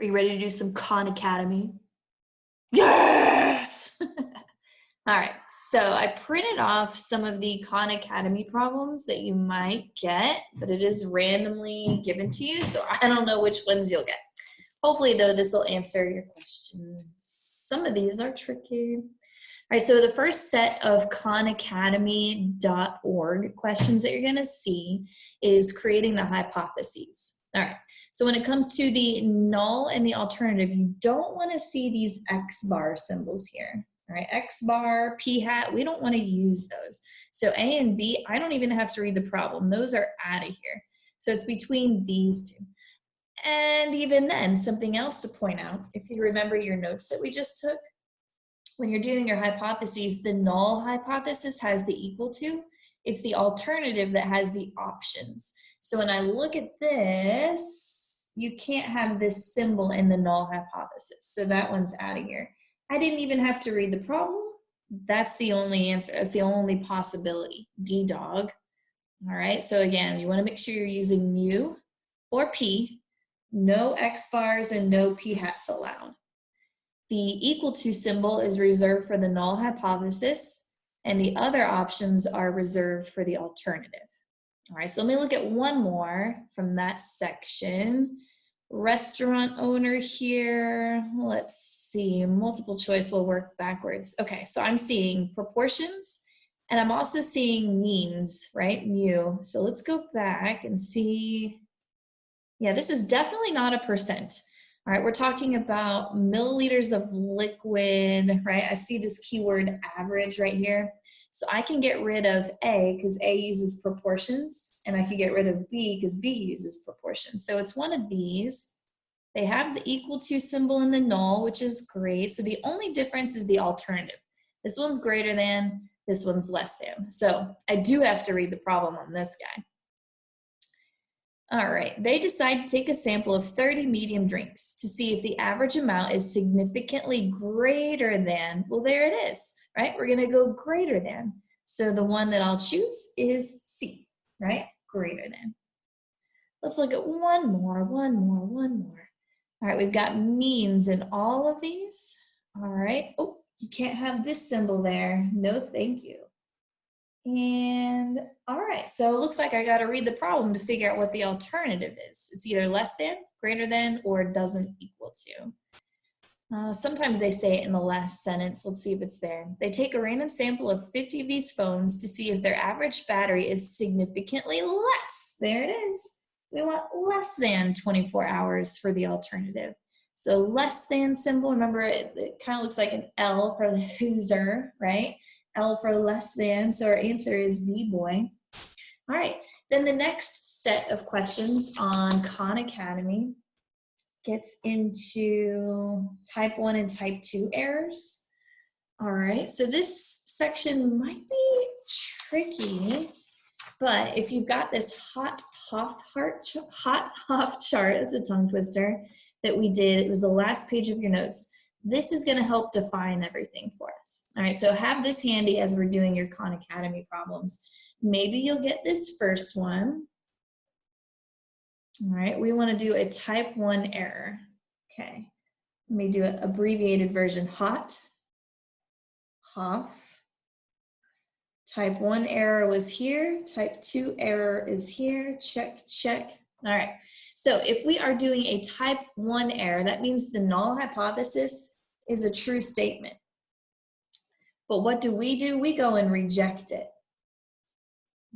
Are you ready to do some Khan Academy? Yes! All right, so I printed off some of the Khan Academy problems that you might get, but it is randomly given to you, so I don't know which ones you'll get. Hopefully, though, this will answer your questions. Some of these are tricky. All right, so the first set of khanacademy.org questions that you're going to see is creating the hypotheses. All right, so when it comes to the null and the alternative, you don't want to see these X bar symbols here. All right, X bar, P hat, we don't want to use those. So A and B, I don't even have to read the problem. Those are out of here. So it's between these two. And even then, something else to point out, if you remember your notes that we just took, when you're doing your hypotheses, the null hypothesis has the equal to. It's the alternative that has the options. So when I look at this, you can't have this symbol in the null hypothesis. So that one's out of here. I didn't even have to read the problem. That's the only answer. That's the only possibility. D dog. All right, so again, you want to make sure you're using mu or P. No X bars and no P hats allowed. The equal to symbol is reserved for the null hypothesis, and the other options are reserved for the alternative. All right, so let me look at one more from that section. Restaurant owner here, let's see, multiple choice will work backwards. Okay, so I'm seeing proportions, and I'm also seeing means, right, mu. So let's go back and see. Yeah, this is definitely not a percent. All right, we're talking about milliliters of liquid, right? I see this keyword average right here. So I can get rid of A because A uses proportions, and I can get rid of B because B uses proportions. So it's one of these. They have the equal to symbol in the null, which is great. So the only difference is the alternative. This one's greater than, this one's less than. So I do have to read the problem on this guy. All right, they decide to take a sample of 30 medium drinks to see if the average amount is significantly greater than, well, there it is, right? We're gonna go greater than. So the one that I'll choose is C, right? Greater than. Let's look at one more. All right, we've got means in all of these. All right, oh, you can't have this symbol there. No, thank you. And all right, so it looks like I got to read the problem to figure out what the alternative is. It's either less than, greater than, or doesn't equal to. Sometimes they say it in the last sentence. Let's see if it's there. They take a random sample of 50 of these phones to see if their average battery is significantly less. There it is. We want less than 24 hours for the alternative. So less than symbol, remember it kind of looks like an L for loser, right? L for less than, so our answer is B, boy. All right, then the next set of questions on Khan Academy gets into type 1 and type 2 errors. All right, so this section might be tricky, but if you've got this hot Hoff chart, that's a tongue twister, that we did, it was the last page of your notes. This is going to help define everything for us. All right, so have this handy as we're doing your Khan Academy problems. Maybe you'll get this first one. All right, we want to do a type 1 error. Okay, let me do an abbreviated version. Hot, Hoff. Type 1 error was here. Type 2 error is here. Check, check. All right, so if we are doing a type 1 error, that means the null hypothesis is a true statement. But what do? We go and reject it.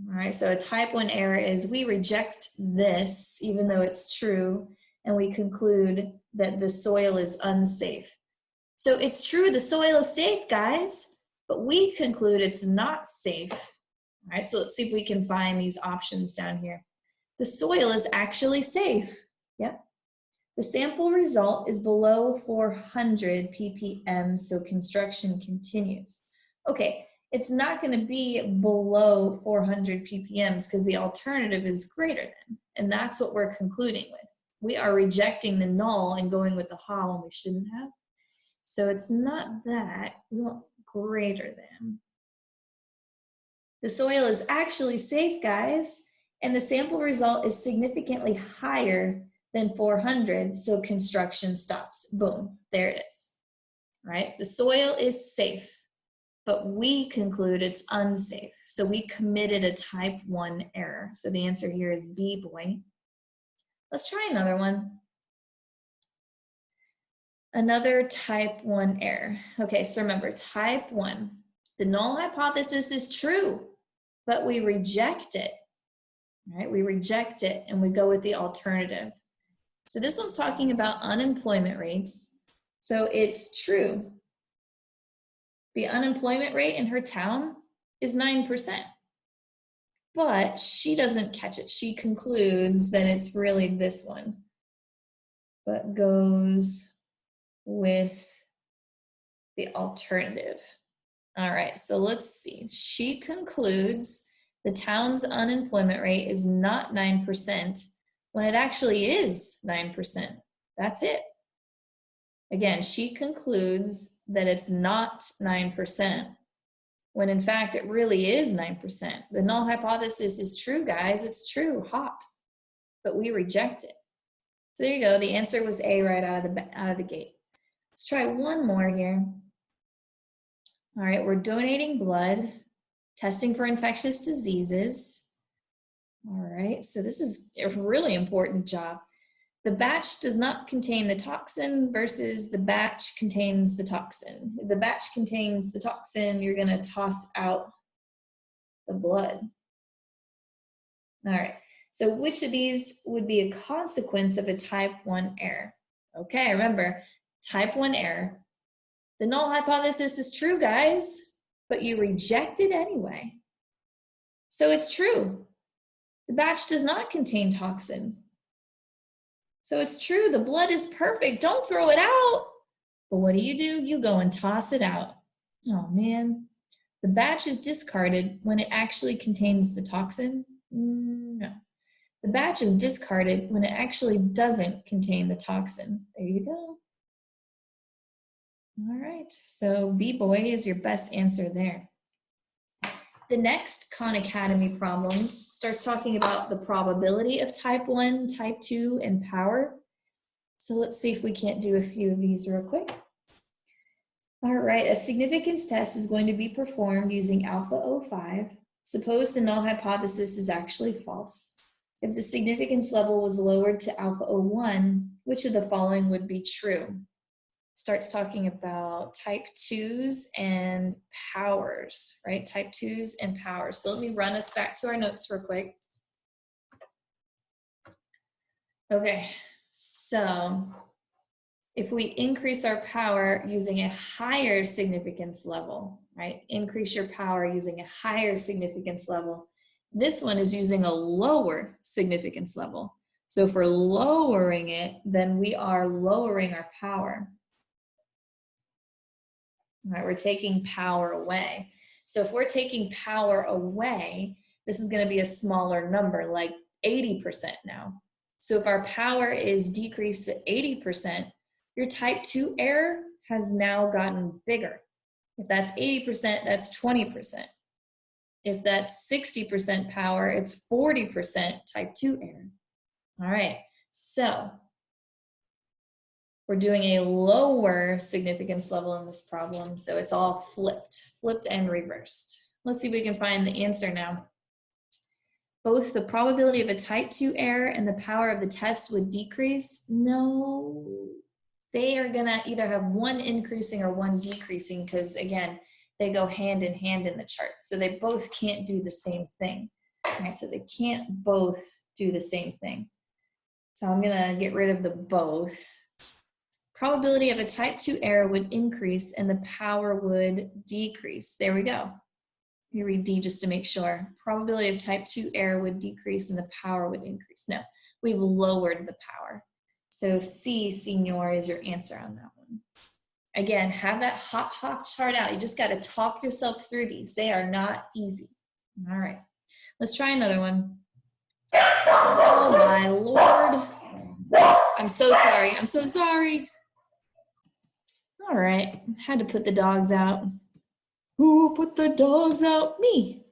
All right, so a type 1 error is we reject this, even though it's true, and we conclude that the soil is unsafe. So it's true, the soil is safe, guys, but we conclude it's not safe. All right, so let's see if we can find these options down here. The soil is actually safe. Yep. The sample result is below 400 ppm, so construction continues. Okay, it's not going to be below 400 ppms because the alternative is greater than, and that's what we're concluding with. We are rejecting the null and going with the ha when we shouldn't have. So it's not that, we want greater than. The soil is actually safe, guys, and the sample result is significantly higher then 400, so construction stops. Boom, there it is, right? The soil is safe, but we conclude it's unsafe. So we committed a type 1 error. So the answer here is B, boy. Let's try another one. Another type 1 error. Okay, so remember, type 1, the null hypothesis is true, but we reject it, right? We reject it and we go with the alternative. So this one's talking about unemployment rates. So it's true. The unemployment rate in her town is 9%. But she doesn't catch it. She concludes that it's really this one, but goes with the alternative. All right, so let's see. She concludes the town's unemployment rate is not 9% when it actually is 9%. That's it. Again, she concludes that it's not 9% when in fact it really is 9%. The null hypothesis is true, guys. It's true, hot, but we reject it. So there you go. The answer was A right out of the gate. Let's try one more here. All right, we're donating blood, testing for infectious diseases. All right, so this is a really important job. The batch does not contain the toxin versus the batch contains the toxin. If the batch contains the toxin, you're gonna toss out the blood. All right, so which of these would be a consequence of a type 1 error? Okay, remember, type 1 error. The null hypothesis is true, guys, but you reject it anyway. So it's true. The batch does not contain toxin. So it's true, the blood is perfect. Don't throw it out. But what do? You go and toss it out. Oh man. The batch is discarded when it actually contains the toxin? No. The batch is discarded when it actually doesn't contain the toxin. There you go. All right, so B-boy is your best answer there. The next Khan Academy problems starts talking about the probability of type 1, type 2, and power. So let's see if we can't do a few of these real quick. All right, a significance test is going to be performed using alpha O5. Suppose the null hypothesis is actually false. If the significance level was lowered to alpha O1, which of the following would be true? Starts talking about type 2s and powers, right? Type 2s and powers. So let me run us back to our notes real quick. Okay, so if we increase our power using a higher significance level, right? Increase your power using a higher significance level. This one is using a lower significance level. So if we're lowering it, then we are lowering our power. All right, we're taking power away. So if we're taking power away, this is going to be a smaller number, like 80% now. So if our power is decreased to 80%, your type 2 error has now gotten bigger. If that's 80%, that's 20%. If that's 60% power, it's 40% type 2 error. All right, so we're doing a lower significance level in this problem, so it's all flipped and reversed. Let's see if we can find the answer now. Both the probability of a type 2 error and the power of the test would decrease. No, they are gonna either have one increasing or one decreasing because again, they go hand in hand in the chart. So they both can't do the same thing. Okay, so they can't both do the same thing. So I'm gonna get rid of the both. Probability of a type 2 error would increase and the power would decrease. There we go. Let me read D just to make sure. Probability of type 2 error would decrease and the power would increase. No, we've lowered the power. So C, Senor, is your answer on that one. Again, have that hot chart out. You just got to talk yourself through these. They are not easy. All right, let's try another one. Oh my Lord. I'm so sorry. I'm so sorry. All right, had to put the dogs out. Who put the dogs out? Me.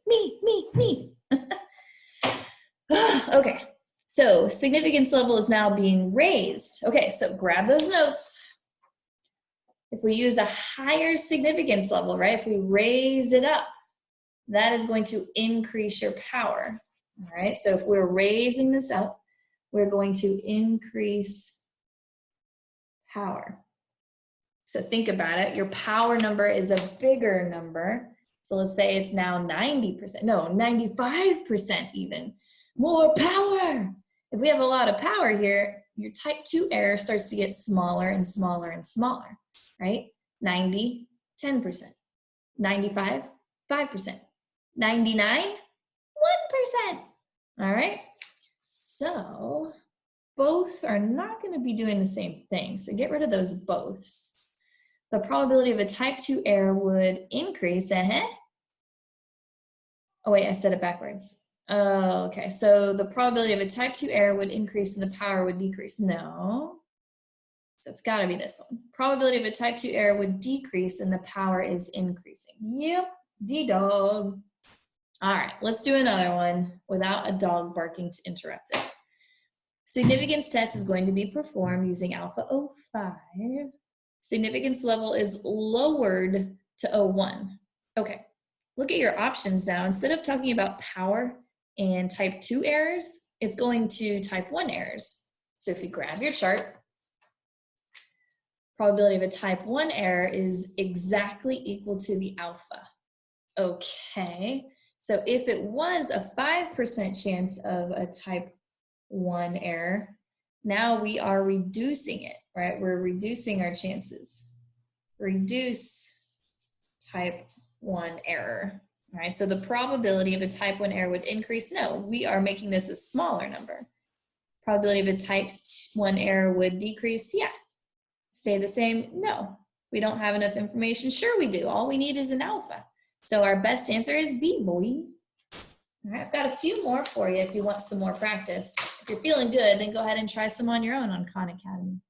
Okay, So significance level is now being raised. Okay, so grab those notes. If we use a higher significance level, right, if we raise it up, that is going to increase your power. All right, so if we're raising this up, we're going to increase power. So think about it. Your power number is a bigger number. So let's say it's now 90%, no, 95% even. More power. If we have a lot of power here, your type 2 error starts to get smaller and smaller and smaller, right? 90, 10%. 95, 5%. 99, 1%. All right? So both are not going to be doing the same thing. So get rid of those boths. The probability of a type 2 error would increase. Oh, wait, I said it backwards. Oh, okay. So the probability of a type 2 error would increase and the power would decrease. No. So it's got to be this one. Probability of a type 2 error would decrease and the power is increasing. Yep, D-dog. All right, let's do another one without a dog barking to interrupt it. Significance test is going to be performed using alpha 05. Significance level is lowered to 01. Okay, look at your options now. Instead of talking about power and type 2 errors, it's going to type 1 errors. So if you grab your chart, probability of a type 1 error is exactly equal to the alpha. Okay, so if it was a 5% chance of a type 1 error, now we are reducing it, right? We're reducing our chances. Reduce type 1 error. All right, so the probability of a type 1 error would increase. No, we are making this a smaller number. Probability of a type 1 error would decrease. Yeah. Stay the same? No. We don't have enough information. Sure we do. All we need is an alpha. So our best answer is B, boy. All right, I've got a few more for you if you want some more practice. If you're feeling good, then go ahead and try some on your own on Khan Academy.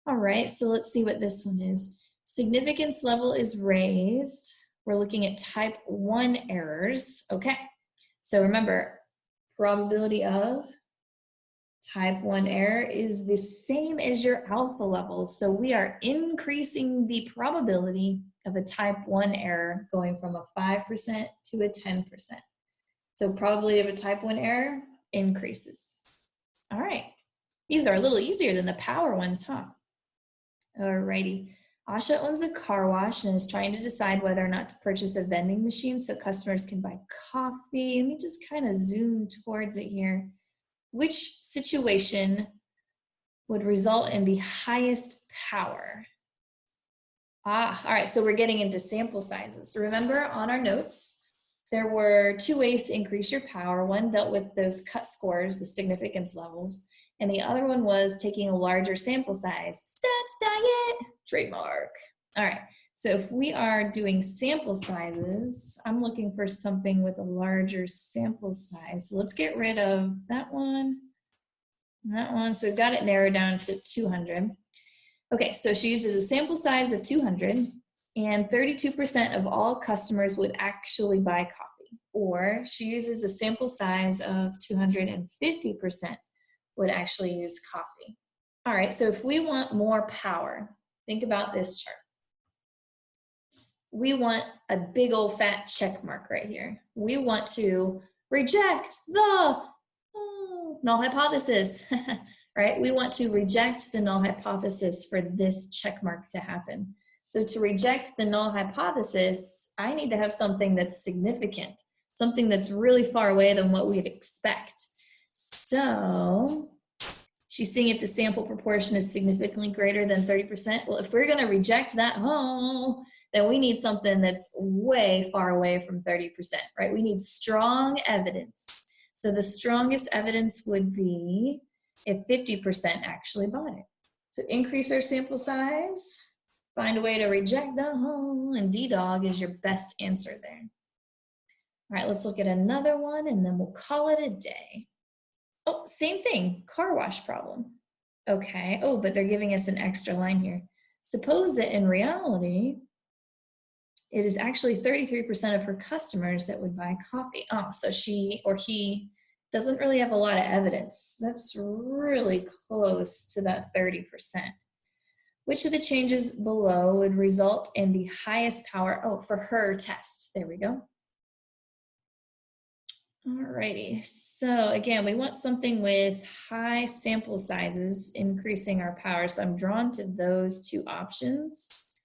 All right, so let's see what this one is. Significance level is raised. We're looking at type 1 errors. Okay, so remember, probability of type 1 error is the same as your alpha level. So we are increasing the probability of a type 1 error going from a 5% to a 10%. So probability of a type 1 error increases. All right, these are a little easier than the power ones, huh? All righty. Asha owns a car wash and is trying to decide whether or not to purchase a vending machine so customers can buy coffee. Let me just kind of zoom towards it here. Which situation would result in the highest power? All right, so we're getting into sample sizes. So remember on our notes, there were 2 ways to increase your power. One dealt with those cut scores, the significance levels, and the other one was taking a larger sample size. Stats diet, trademark. All right, so if we are doing sample sizes, I'm looking for something with a larger sample size. So let's get rid of that one, and that one. So we've got it narrowed down to 200. Okay, so she uses a sample size of 200, and 32% of all customers would actually buy coffee. Or she uses a sample size of 250% would actually use coffee. All right, so if we want more power, think about this chart. We want a big old fat check mark right here. We want to reject the null hypothesis, right? We want to reject the null hypothesis for this check mark to happen. So to reject the null hypothesis, I need to have something that's significant, something that's really far away than what we'd expect. So she's seeing if the sample proportion is significantly greater than 30%. Well, if we're going to reject that, then we need something that's way far away from 30%, right? We need strong evidence. So the strongest evidence would be if 50% actually bought it. So increase our sample size, find a way to reject the and D-dog is your best answer there. All right, let's look at another one and then we'll call it a day. Oh, same thing, car wash problem. Okay, oh, but they're giving us an extra line here. Suppose that in reality, it is actually 33% of her customers that would buy coffee. Oh, so she or he doesn't really have a lot of evidence. That's really close to that 30%. Which of the changes below would result in the highest power? Oh, for her test. There we go. Alrighty, so again, we want something with high sample sizes, increasing our power. So I'm drawn to those two options.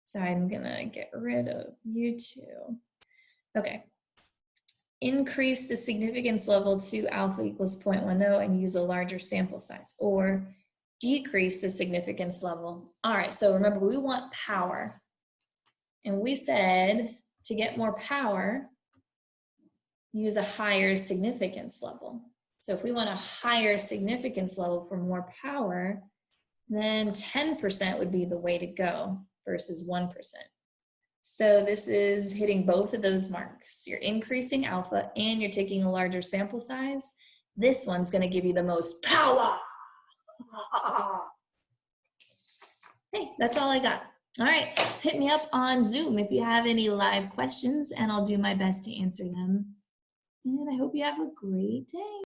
So I'm gonna get rid of you two. Okay. Increase the significance level to alpha equals 0.10 and use a larger sample size, or decrease the significance level. All right, so remember, we want power. And we said to get more power, use a higher significance level. So if we want a higher significance level for more power, then 10% would be the way to go versus 1%. So this is hitting both of those marks. You're increasing alpha and you're taking a larger sample size. This one's going to give you the most power. Hey, that's all I got. All right, hit me up on Zoom if you have any live questions, and I'll do my best to answer them. And I hope you have a great day.